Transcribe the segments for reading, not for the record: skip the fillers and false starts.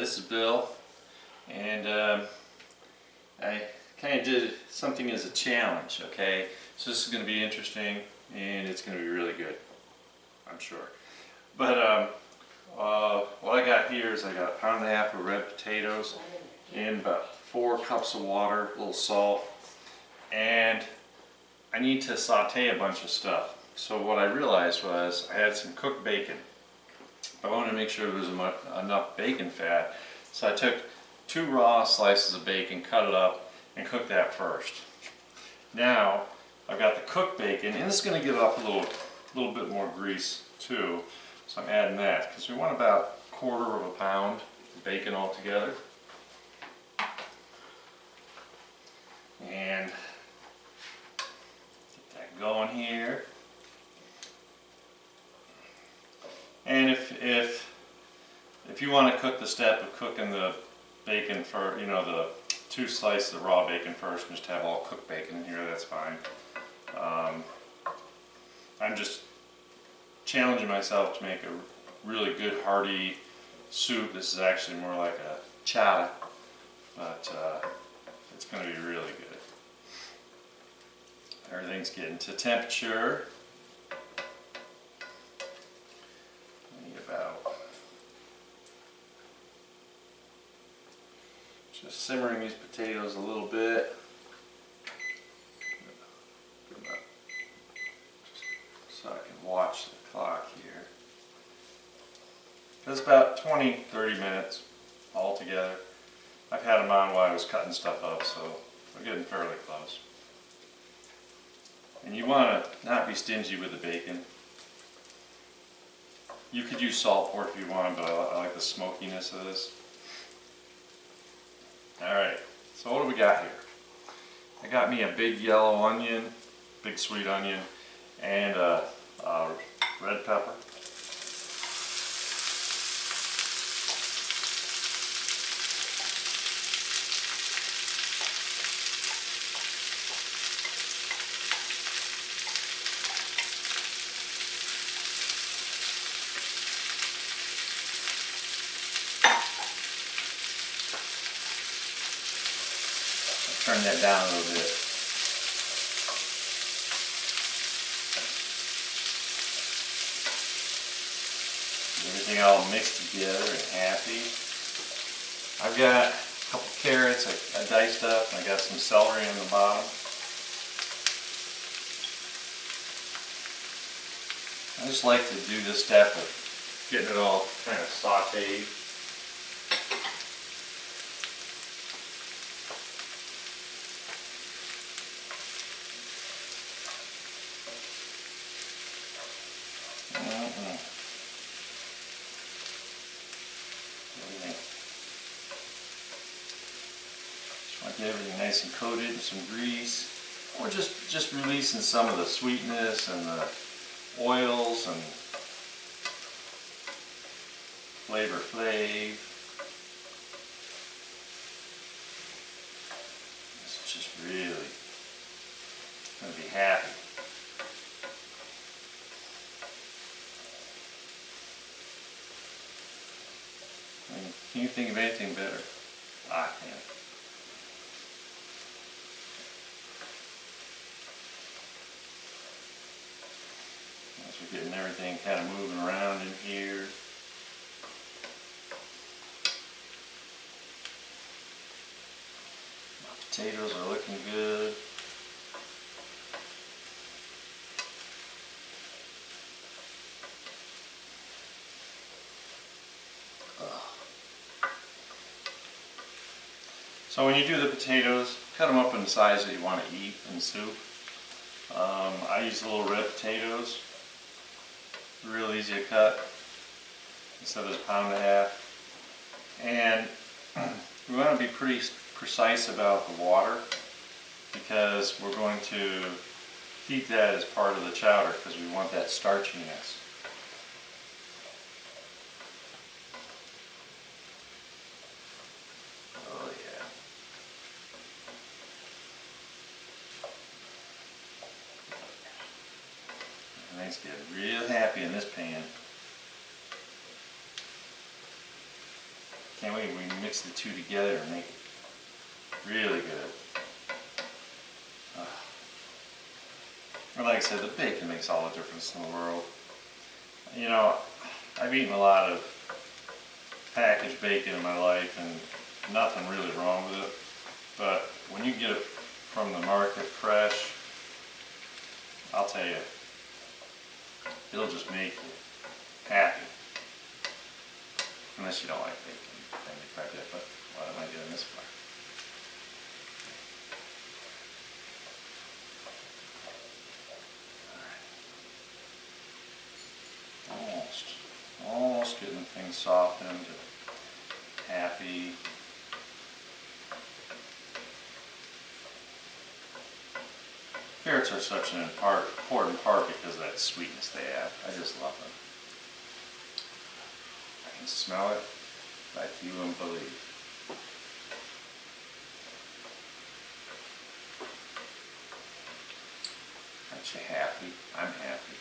this is Bill, and I kind of did something as a challenge, okay? So this is going to be interesting, and it's going to be really good, I'm sure. But what I got here is I got a pound and a half of red potatoes and about 4 cups of water, a little salt, and I need to saute a bunch of stuff. So what I realized was I had some cooked bacon. I wanted to make sure there was enough bacon fat, so I took 2 raw slices of bacon, cut it up, and cooked that first. Now I've got the cooked bacon, and this is going to give up a little bit more grease too, so I'm adding that because we want about 1/4 pound of bacon altogether. And get that going here. And if you want to cook the step of cooking the bacon for, the 2 slices of raw bacon first and just have all cooked bacon in here, that's fine. I'm just challenging myself to make a really good hearty soup. This is actually more like a chowda, but it's going to be really good. Everything's getting to temperature. Just simmering these potatoes a little bit. So I can watch the clock here. It's about 20-30 minutes altogether. I've had them on while I was cutting stuff up, so we're getting fairly close. And you want to not be stingy with the bacon. You could use salt pork if you want, but I like the smokiness of this. Alright, so what do we got here? I got me a big yellow onion, big sweet onion, and a red pepper. Turn that down a little bit. Everything all mixed together and happy. I've got a couple carrots I diced up, and I got some celery on the bottom. I just like to do this step of getting it all kind of sauteed. Get everything nice and coated in some grease. We're just releasing some of the sweetness and the oils and flavor. It's just really going to be happy. I mean, can you think of anything better? I can't. We're getting everything kind of moving around in here. My potatoes are looking good. So when you do the potatoes, cut them up in the size that you want to eat in soup. I use the little red potatoes. Real easy to cut instead of a pound and a half. And we want to be pretty precise about the water because we're going to heat that as part of the chowder because we want that starchiness. Oh yeah. Let's get real happy in this pan. Can't wait when we mix the two together and make it really good. And like I said, the bacon makes all the difference in the world. You know, I've eaten a lot of packaged bacon in my life and nothing really wrong with it. But when you get it from the market fresh, I'll tell you, it'll just make you happy. Unless you don't like bacon, then you try that, but what am I doing this for? Almost getting things softened, happy. Carrots are such an important part because of that sweetness they have. I just love them. I can smell it like you wouldn't believe. Aren't you happy? I'm happy.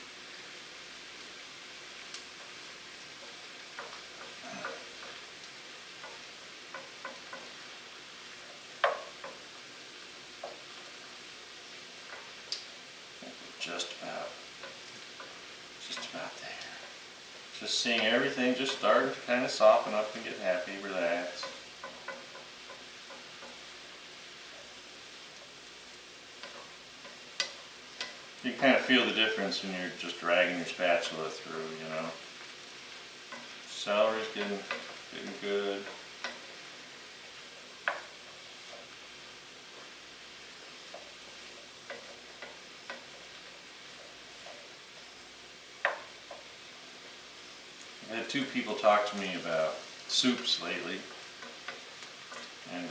Just about there. Just seeing everything just starting to kind of soften up and get happy, relax. You kind of feel the difference when you're just dragging your spatula through, you know. Celery's getting good. I've had two people talk to me about soups lately, and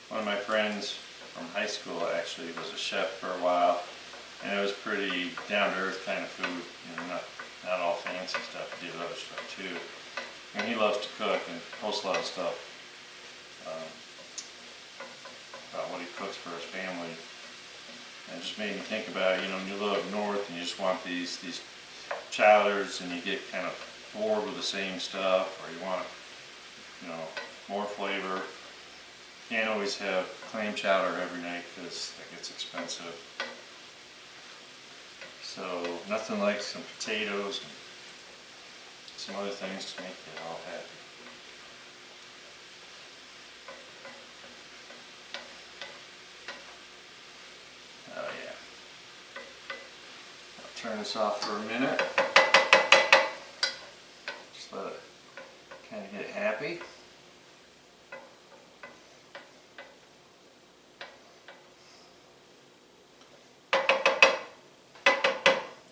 one of my friends from high school actually was a chef for a while, and it was pretty down-to-earth kind of food, you know, not all fancy stuff. He did other stuff too, and he loves to cook and posts a lot of stuff about what he cooks for his family. And it just made me think about, you know, when you live up north and you just want these chowders and you get kind of bored with the same stuff, or you want, you know, more flavor. Can't always have clam chowder every night because that gets expensive. So nothing like some potatoes and some other things to make you all happy. Turn this off for a minute. Just let it kind of get happy.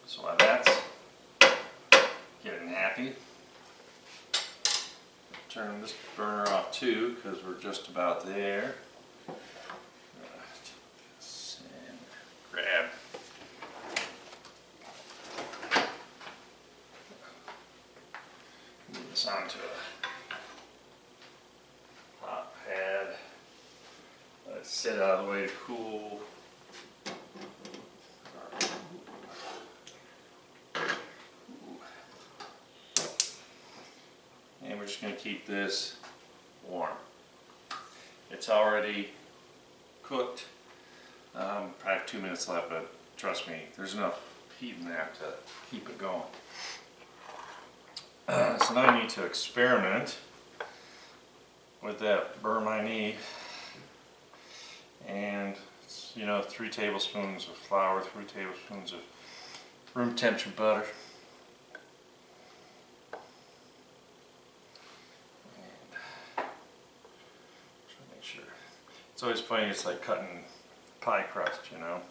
So while that's getting happy, turn this burner off too because we're just about there. Grab onto a hot pad. Let it sit out of the way to cool. And we're just going to keep this warm. It's already cooked. Probably 2 minutes left, but trust me, there's enough heat in there to keep it going. So now I need to experiment with that burr my knee, and you know, 3 tablespoons of flour, 3 tablespoons of room temperature butter, and make sure. It's always funny. It's like cutting pie crust, you know.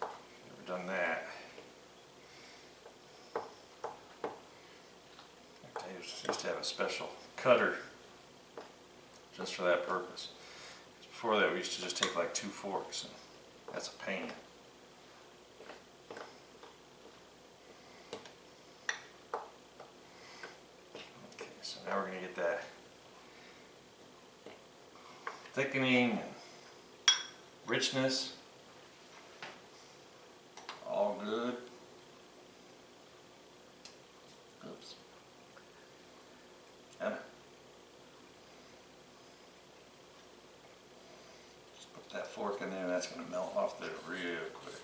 Never done that. I used to have a special cutter just for that purpose. Before that, we used to just take like 2 forks, and that's a pain. Okay, so now we're going to get that thickening and richness. All good. Oops. that fork in there, that's going to melt off there real quick.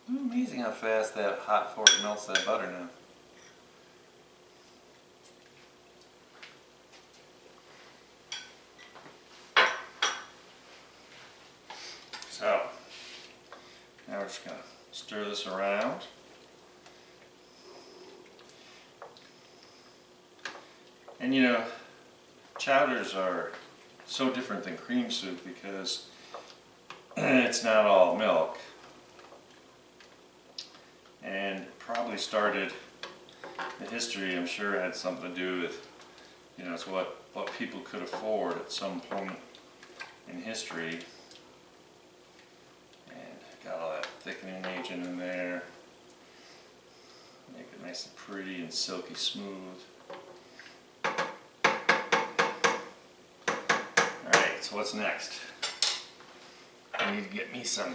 Amazing how fast that hot fork melts that butter now. So, now we're just going to stir this around. And you know, chowders are so different than cream soup because it's not all milk. And probably started, the history I'm sure had something to do with, you know, it's what people could afford at some point in history. And got all that thickening agent in there. Make it nice and pretty and silky smooth. Alright, so what's next? I need to get me some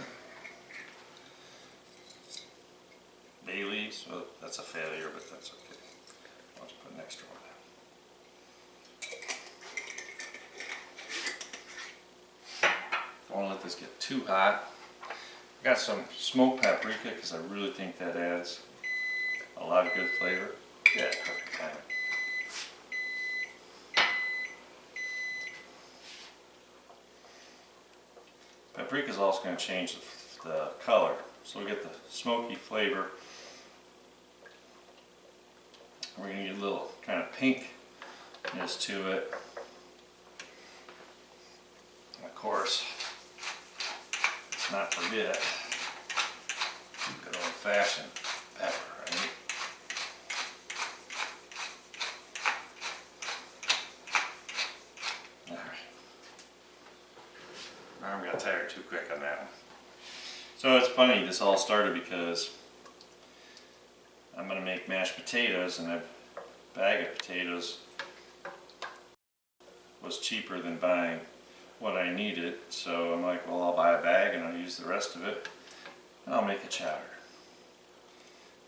bay leaves. Well, that's a failure, but that's okay. I'll just put an extra one in. Don't want to let this get too hot. I got some smoked paprika because I really think that adds a lot of good flavor. Yeah, perfect timing. Paprika is also going to change the color, so we get the smoky flavor. We're going to get a little kind of pinkness to it. And of course, let's not forget good old-fashioned pepper, right? Arm got tired too quick on that one. So it's funny, this all started because I'm going to make mashed potatoes, and a bag of potatoes was cheaper than buying what I needed. So I'm like, well, I'll buy a bag and I'll use the rest of it and I'll make a chowder.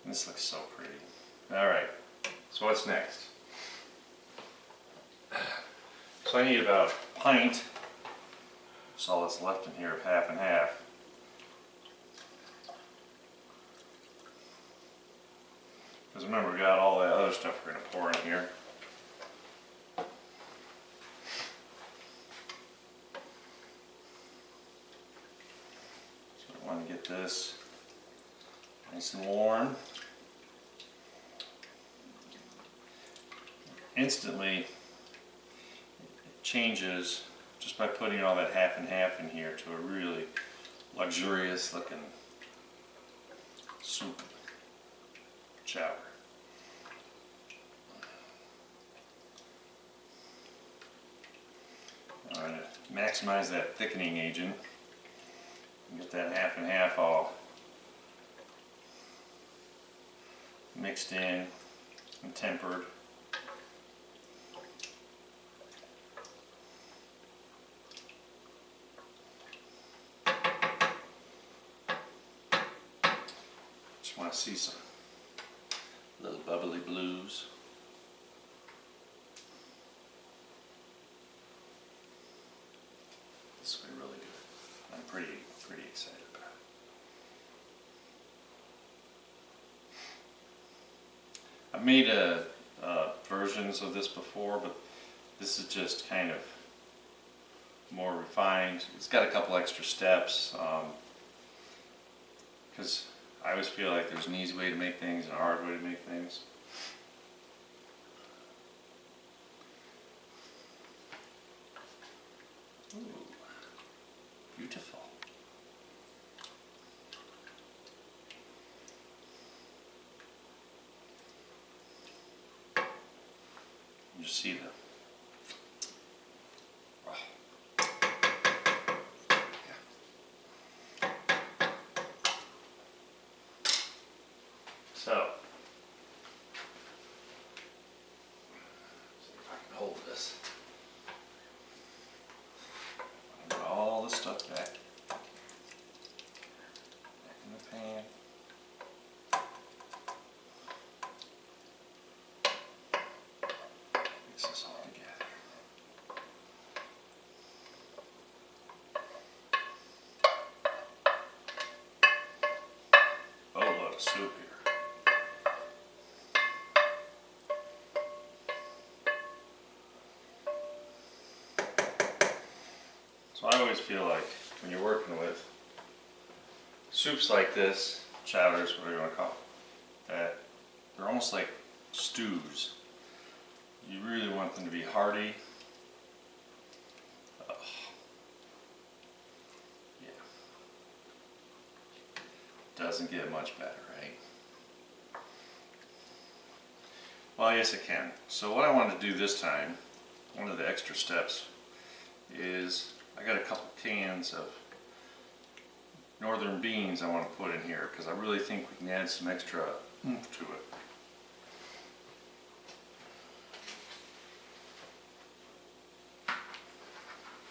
And this looks so pretty. Alright, so what's next? So I need about a pint. That's all that's left in here of half and half. Because remember, we got all that other stuff we're going to pour in here. So I want to get this nice and warm. Instantly, it changes just by putting all that half and half in here to a really luxurious looking soup chowder. I'm going to maximize that thickening agent and get that half and half all mixed in and tempered. Just want to see some little bubbly blues. This will be really good. I'm pretty excited about it. I've made versions of this before, but this is just kind of more refined. It's got a couple extra steps because I always feel like there's an easy way to make things and a hard way to make things. Ooh, beautiful. You see the So, see if I can hold this. Put all the stuff back in the pan. mix this all together. Boatload of soup here. So I always feel like when you're working with soups like this, chowders, whatever you want to call it, that they're almost like stews. You really want them to be hearty. Ugh. Yeah. Doesn't get much better, right? Well, yes it can. So what I wanted to do this time, one of the extra steps, is I got a couple cans of northern beans I want to put in here because I really think we can add some extra oomph to it.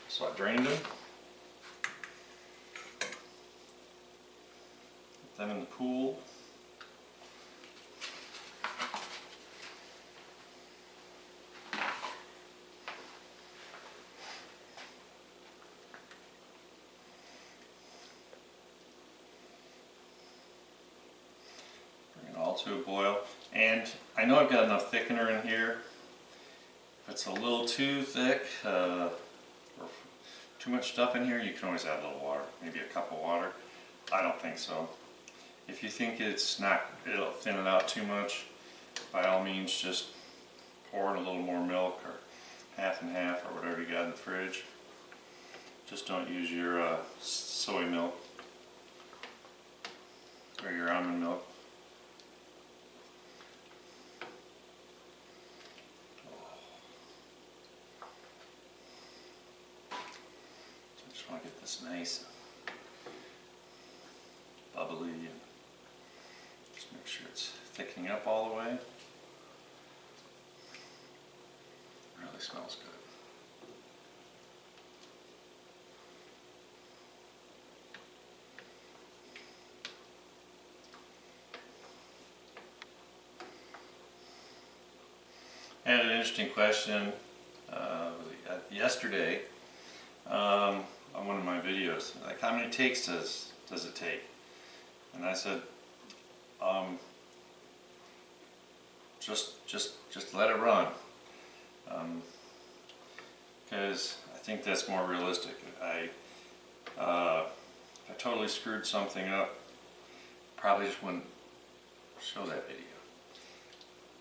So I drained them, put them in the pool. Bring it all to a boil. And I know I've got enough thickener in here. If it's a little too thick, or too much stuff in here, you can always add a little water, maybe a cup of water. I don't think so. If you think it's not, it'll thin it out too much, by all means just pour in a little more milk or half and half or whatever you got in the fridge. Just don't use your soy milk or your almond milk. I want to get this nice bubbly and just make sure it's thickening up all the way. Really smells good. I had an interesting question yesterday. On one of my videos, like how many takes does it take? And I said, just let it run, because I think that's more realistic. If I totally screwed something up, probably just wouldn't show that video.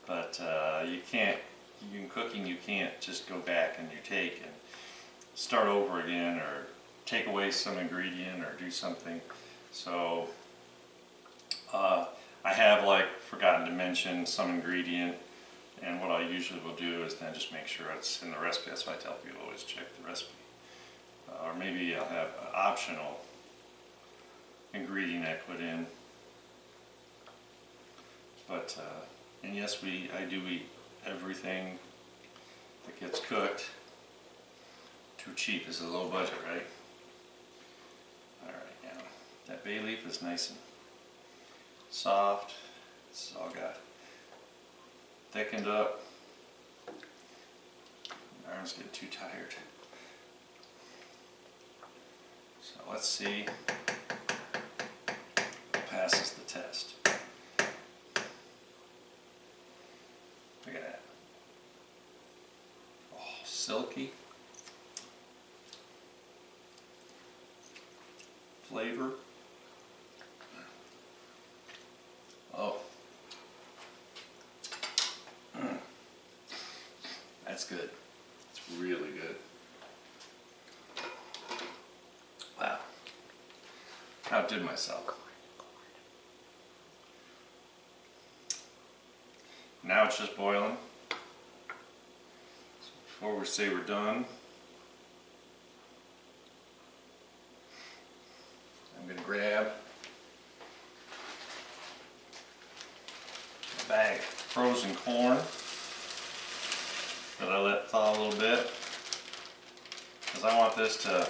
But you can't. In cooking, you can't just go back and you take and start over again, or take away some ingredient, or do something. So I have forgotten to mention some ingredient, and what I usually will do is then just make sure it's in the recipe. That's why I tell people always check the recipe. Or maybe I'll have an optional ingredient I put in. But and yes, I do eat everything that gets cooked. Too cheap. This is a low budget, right? Alright, now that bay leaf is nice and soft. It's all got thickened up. My arms get too tired. So let's see if it passes the test. Look at that. Oh, silky. Flavor. Oh. That's good. It's really good. Wow. Outdid myself. Now it's just boiling. So before we say we're done, I'm going to grab a bag of frozen corn that I let thaw a little bit, because I want this to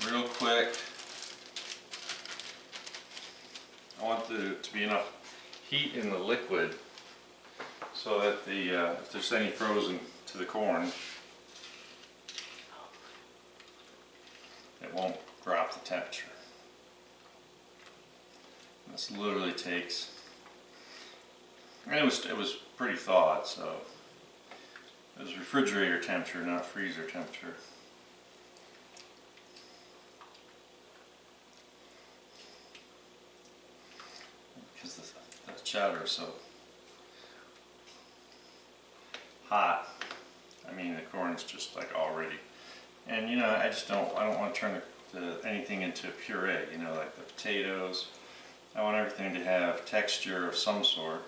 real quick. I want there to be enough heat in the liquid so that the if there's any frozen to the corn, it won't drop the temperature. And this literally takes, and it was pretty thawed, so it was refrigerator temperature, not freezer temperature. Because the chowder is so hot, I mean the corn's just like already, and you know I don't want to turn anything into a puree, you know, like the potatoes. I want everything to have texture of some sort.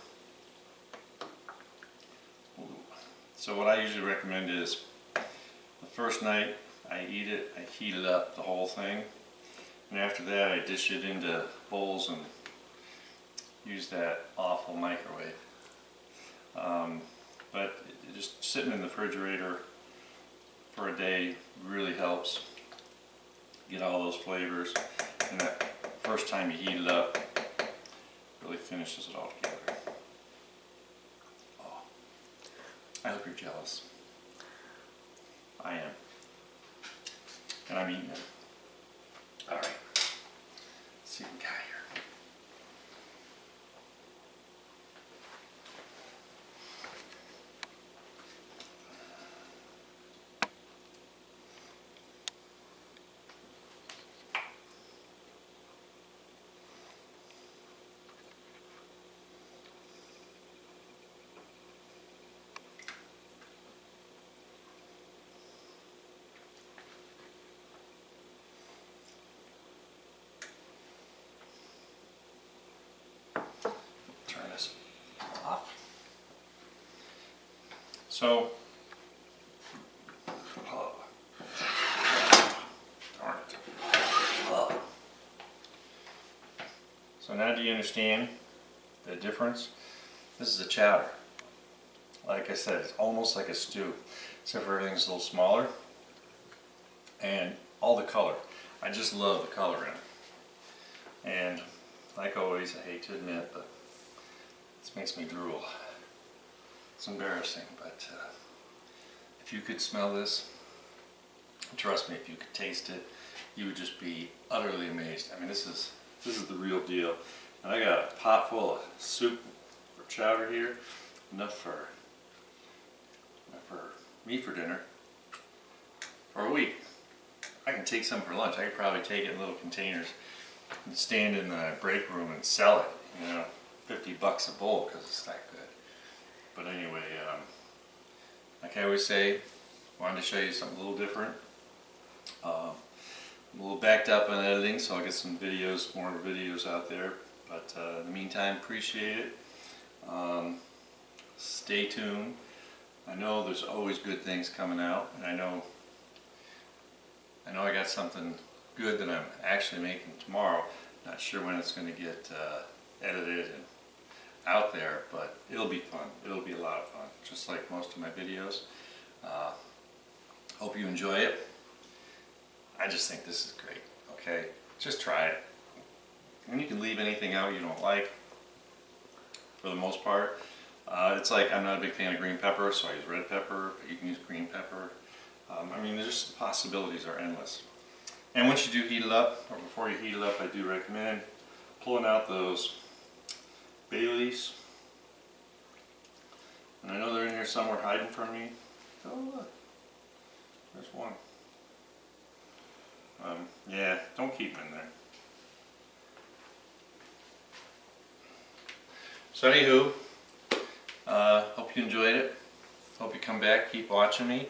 So what I usually recommend is the first night I eat it, I heat it up, the whole thing, and after that I dish it into bowls and use that awful microwave. But just sitting in the refrigerator for a day really helps get all those flavors, and that first time you heat it up really finishes it all together. Oh, I hope you're jealous. I am. And I'm eating it. Alright, let's see what we got here. Off. So, darn it. So now do you understand the difference? This is a chowder. Like I said, it's almost like a stew, except for everything's a little smaller. And all the color. I just love the color in it. And like always, I hate to admit, but this makes me drool. It's embarrassing, but if you could smell this, trust me, if you could taste it, you would just be utterly amazed. I mean, this is the real deal. And I got a pot full of soup for chowder here, enough for me for dinner for a week. I can take some for lunch. I could probably take it in little containers and stand in the break room and sell it, you know, $50 a bowl because it's that good. But anyway, like I always say, I wanted to show you something a little different. I'm a little backed up on editing, so I'll get some videos, more videos out there. But in the meantime, appreciate it. Stay tuned. I know there's always good things coming out, and I know I got something good that I'm actually making tomorrow. Not sure when it's going to get edited and out there, but it'll be fun. It'll be a lot of fun, just like most of my videos. Hope you enjoy it. I just think this is great. Okay, just try it. And you can leave anything out you don't like, for the most part. It's like, I'm not a big fan of green pepper, so I use red pepper, but you can use green pepper. I mean, there's the possibilities are endless. And once you do heat it up, or before you heat it up, I do recommend pulling out those bay leaves. And I know they're in here somewhere hiding from me. Oh look, there's one. Yeah, don't keep them in there. So anywho, hope you enjoyed it. Hope you come back, keep watching me.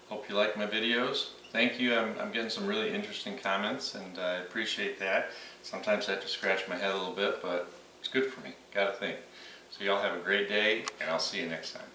Hope you like my videos. Thank you. I'm getting some really interesting comments, and I appreciate that. Sometimes I have to scratch my head a little bit, but it's good for me. Gotta think. So y'all have a great day, and I'll see you next time.